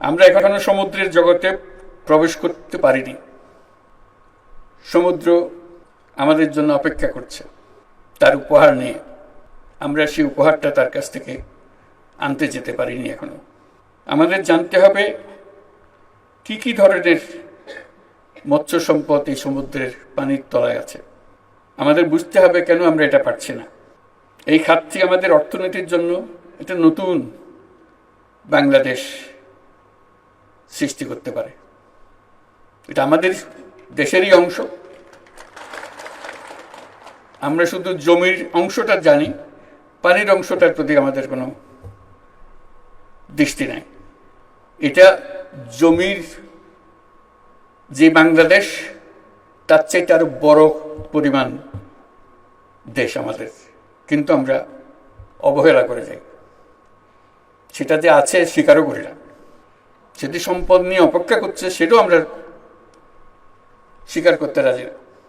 আমরা এখনো সমুদ্রের জগতে প্রবেশ করতে পারিনি। সমুদ্র আমাদের জন্য অপেক্ষা করছে তার উপহার নিয়ে। আমরা সেই উপহারটা তার কাছ থেকে আনতে যেতে পারিনি এখনো। আমাদের জানতে হবে কি কি ধরনের মৎস্য সম্পদ এই সমুদ্রের পানির তলায় আছে। আমাদের বুঝতে হবে কেন আমরা এটা পারছি না। এই খাতটি আমাদের অর্থনীতির জন্য একটা নতুন বাংলাদেশ সৃষ্টি করতে পারে। এটা আমাদের দেশেরই অংশ। আমরা শুধু জমির অংশটা জানি, পানির অংশটার প্রতি আমাদের কোনো দৃষ্টি নাই। এটা জমির যে বাংলাদেশ, তার চাইতে আরো বড় পরিমাণ দেশ আমাদের, কিন্তু আমরা অবহেলা করে যাই। সেটা যে আছে স্বীকারও করি না। সেটি সম্পদ নিয়ে অপেক্ষা করছে, সেটাও আমরা স্বীকার করতে রাজি না।